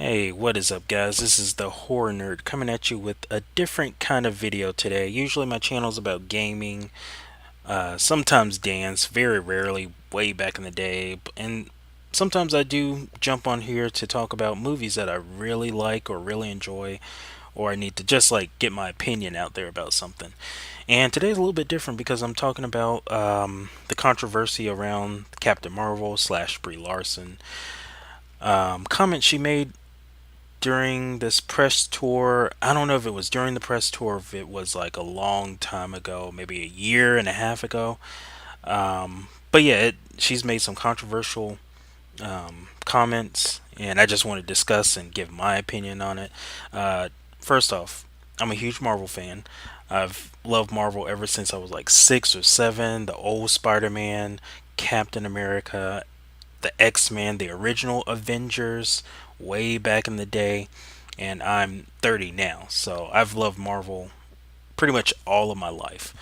Hey, what is up, guys? This is the Horror Nerd coming at you with a different kind of video today. Usually, my channel is about gaming, sometimes dance, very rarely, way back in the day, and sometimes I do jump on here to talk about movies that I really like or really enjoy, or I need to just like get my opinion out there about something. And today's a little bit different because I'm talking about the controversy around Captain Marvel slash Brie Larson. Comment she made during this press tour. I don't know if it was during the press tour, if it was like a long time ago, maybe a year and a half ago. But yeah, she's made some controversial comments, and I just want to discuss and give my opinion on it. First off, I'm a huge Marvel fan. I've loved Marvel ever since I was like 6 or 7. The old Spider-Man, Captain America, the X-Men, the original Avengers, way back in the day, and I'm 30 now, so I've loved Marvel pretty much all of my life.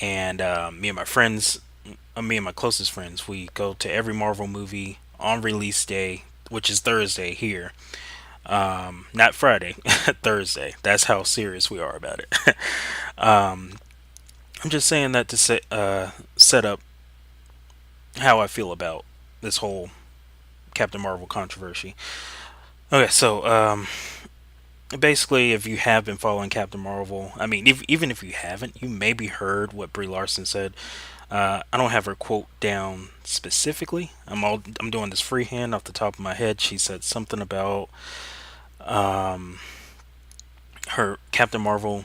And me and my closest friends, we go to every Marvel movie on release day, which is Thursday here. Not Friday, Thursday. That's how serious we are about it. I'm just saying that to set up how I feel about this whole Captain Marvel controversy. Okay, so basically, if you have been following Captain Marvel, I mean, even if you haven't, you maybe heard what Brie Larson said. I don't have her quote down specifically. I'm doing this freehand off the top of my head. She said something about her Captain Marvel,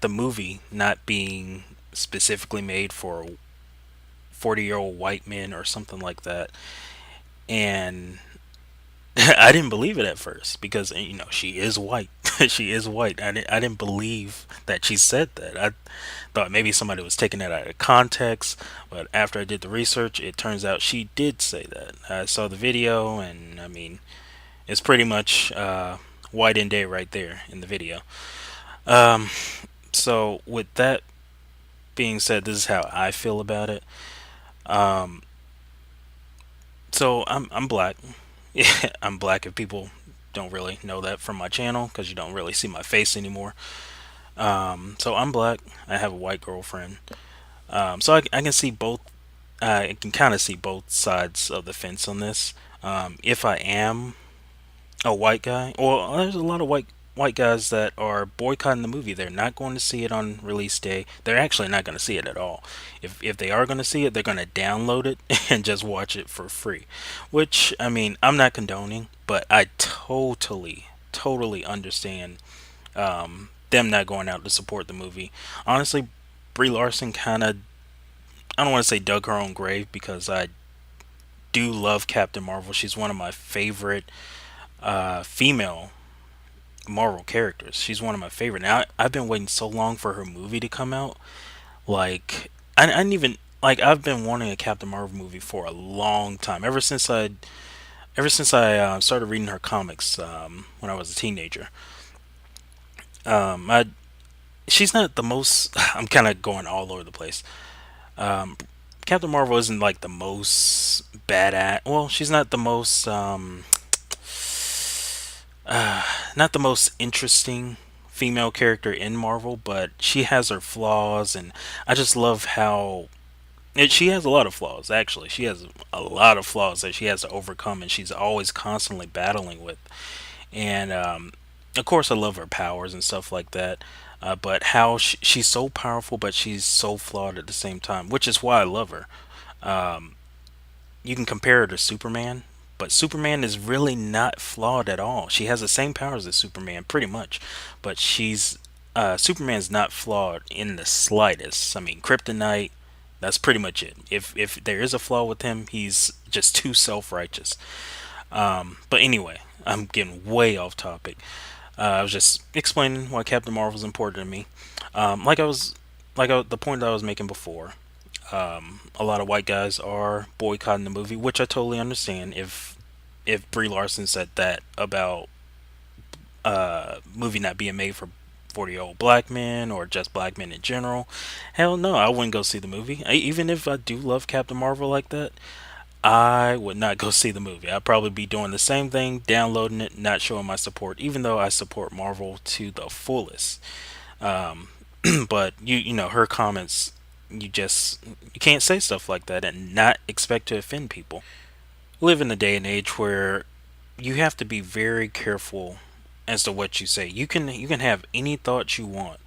the movie, not being specifically made for 40-year-old white men or something like that. And I didn't believe it at first because she is white. She is white. I didn't believe that she said that. I thought maybe somebody was taking that out of context, but after I did the research, it turns out she did say that. I saw the video, and I mean, it's pretty much white and day right there in the video. Um, so with that being said, this is how I feel about it. Um, so I'm black. Yeah, I'm black. If people don't really know that from my channel, because you don't really see my face anymore. So I'm black. I have a white girlfriend. So I can see both. I can kind of see both sides of the fence on this. If I am a white guy, well, there's a lot of white guys that are boycotting the movie. They're not going to see it on release day. They're actually not going to see it at all. If they are going to see it, they're going to download it and just watch it for free. Which, I mean, I'm not condoning, but I totally understand them not going out to support the movie. Honestly, Brie Larson kind of, I don't want to say dug her own grave, because I do love Captain Marvel. She's one of my favorite female Marvel characters. She's one of my favorite. Now I've been waiting so long for her movie to come out. Like I didn't even like I've been wanting a Captain Marvel movie for a long time. Ever since I started reading her comics when I was a teenager. I She's not the most. I'm kind of going all over the place. Um, Captain Marvel isn't like the most badass. Well, she's not the most not the most interesting female character in Marvel, but she has her flaws, and I just love how she has a lot of flaws. Actually, she has a lot of flaws that she has to overcome, and she's always constantly battling with. And of course, I love her powers and stuff like that. But how she's so powerful, but she's so flawed at the same time, which is why I love her. You can compare her to Superman, but Superman is really not flawed at all. She has the same powers as Superman, pretty much, but Superman's not flawed in the slightest. I mean, Kryptonite. That's pretty much it. If there is a flaw with him, he's just too self righteous. But anyway, I'm getting way off topic. I was just explaining why Captain Marvel is important to me. The point that I was making before. A lot of white guys are boycotting the movie, which I totally understand. If Brie Larson said that about movie not being made for 40-year-old black men or just black men in general, hell no, I wouldn't go see the movie. Even if I do love Captain Marvel like that, I would not go see the movie. I'd probably be doing the same thing, downloading it, not showing my support, even though I support Marvel to the fullest. Um, but you know her comments, you can't say stuff like that and not expect to offend people. We live in a day and age where you have to be very careful as to what you say. You can have any thoughts you want,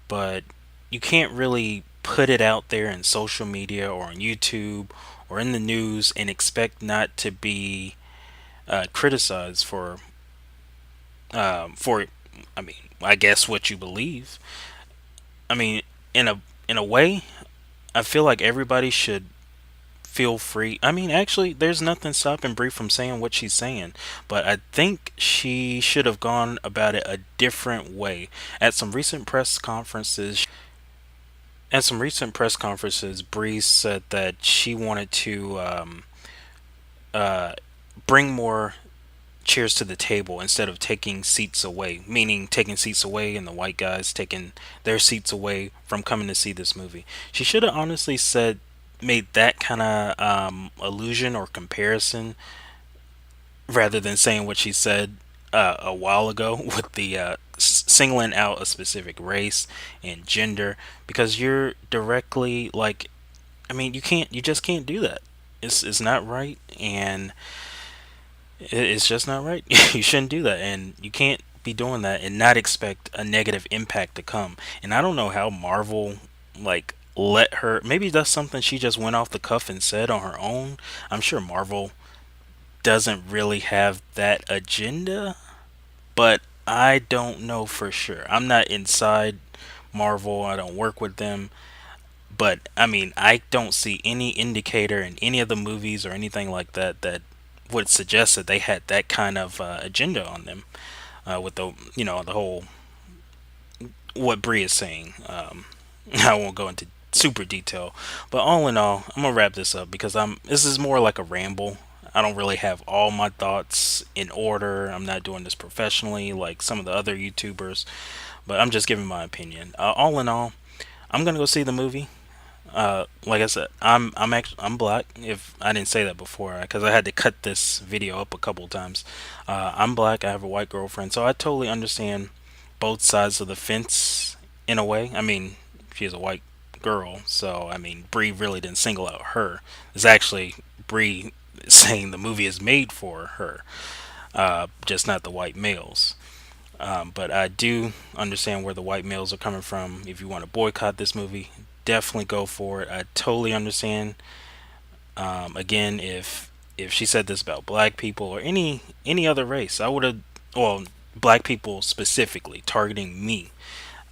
but you can't really put it out there in social media or on YouTube or in the news and expect not to be criticized for I mean I guess what you believe. I mean in a way I feel like everybody should feel free. I mean, actually, there's nothing stopping Brie from saying what she's saying, but I think she should have gone about it a different way. At some recent press conferences, Brie said that she wanted to uh, bring more chairs to the table instead of taking seats away, meaning taking seats away and the white guys taking their seats away from coming to see this movie. She should have honestly made that kind of allusion or comparison rather than saying what she said a while ago with the singling out a specific race and gender, because you're directly like, I mean, you just can't do that. It's not right, and it's just not right. You shouldn't do that, and you can't be doing that and not expect a negative impact to come. And I don't know how Marvel like let her. Maybe that's something she just went off the cuff and said on her own. I'm sure Marvel doesn't really have that agenda, but I don't know for sure. I'm not inside Marvel. I don't work with them. But I mean, I don't see any indicator in any of the movies or anything like that that would suggest that they had that kind of agenda on them with the the whole what Brie is saying. I won't go into super detail, but all in all, I'm gonna wrap this up because this is more like a ramble. I don't really have all my thoughts in order. I'm not doing this professionally like some of the other YouTubers, but I'm just giving my opinion. All in all, I'm gonna go see the movie. Like I said, I'm black. If I didn't say that before, because I had to cut this video up a couple times. I'm black. I have a white girlfriend, so I totally understand both sides of the fence in a way. I mean, she is a white girl, so I mean, Brie really didn't single out her. It's actually Brie saying the movie is made for her, just not the white males. But I do understand where the white males are coming from. If you want to boycott this movie, definitely go for it. I totally understand. Again, if she said this about black people or any other race, I would have, well, black people specifically targeting me,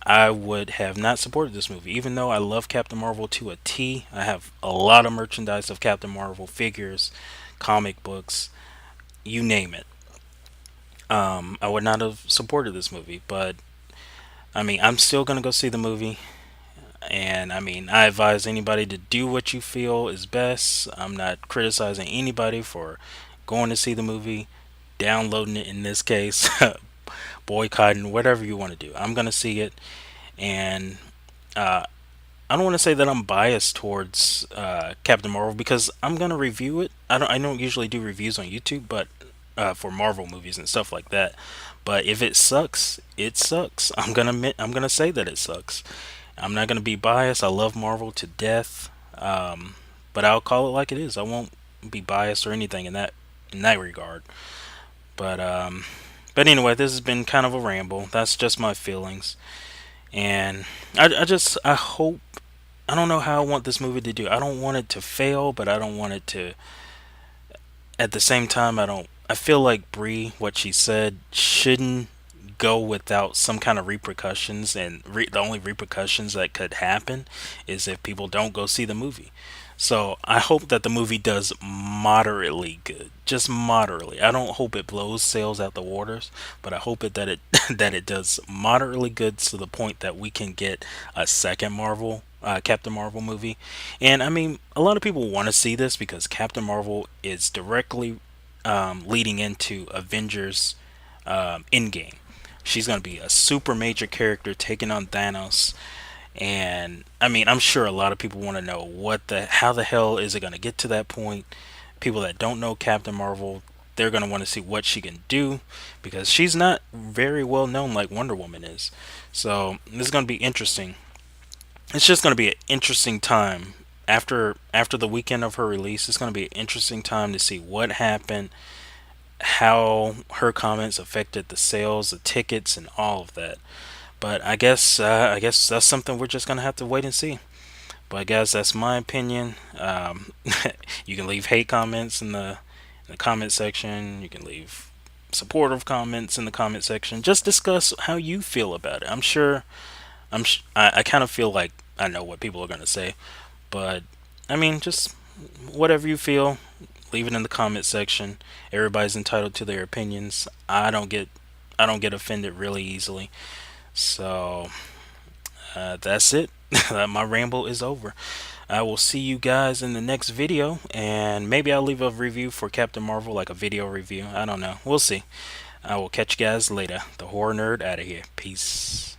I would have not supported this movie. Even though I love Captain Marvel to a T, I have a lot of merchandise of Captain Marvel figures, comic books, you name it. I would not have supported this movie, but I mean, I'm still gonna go see the movie. And I mean, I advise anybody to do what you feel is best. I'm not criticizing anybody for going to see the movie, downloading it in this case, boycotting, whatever you want to do. I'm going to see it. And I don't want to say that I'm biased towards Captain Marvel because I'm going to review it. I don't usually do reviews on YouTube, but for Marvel movies and stuff like that. But if it sucks, it sucks. I'm gonna say that it sucks. I'm not gonna be biased. I love Marvel to death, but I'll call it like it is. I won't be biased or anything in that regard. But but anyway, this has been kind of a ramble. That's just my feelings, and I hope. I don't know how I want this movie to do. I don't want it to fail, but I don't want it to. At the same time, I don't. I feel like Brie, what she said, shouldn't go without some kind of repercussions, and the only repercussions that could happen is if people don't go see the movie. So I hope that the movie does moderately good, just moderately. I don't hope it blows sales out the waters, but I hope that it that it does moderately good to the point that we can get a second Captain Marvel movie. And I mean, a lot of people want to see this because Captain Marvel is directly leading into Avengers Endgame. She's going to be a super major character taking on Thanos. And I mean, I'm sure a lot of people want to know how the hell is it going to get to that point? people that don't know Captain Marvel, they're going to want to see what she can do because she's not very well known like Wonder Woman is. So this is going to be interesting. It's just going to be an interesting time after the weekend of her release. It's going to be an interesting time to see what happened, how her comments affected the sales, the tickets, and all of that. But I guess that's something we're just gonna have to wait and see. But guys, that's my opinion. You can leave hate comments in the comment section. You can leave supportive comments in the comment section. Just discuss how you feel about it. I'm sure. I kind of feel like I know what people are gonna say, but I mean, just whatever you feel, leave it in the comment section. Everybody's entitled to their opinions. I don't get offended really easily. So that's it. My ramble is over. I will see you guys in the next video, and maybe I'll leave a review for Captain Marvel, like a video review. I don't know. We'll see. I will catch you guys later. The Horror Nerd out of here. Peace.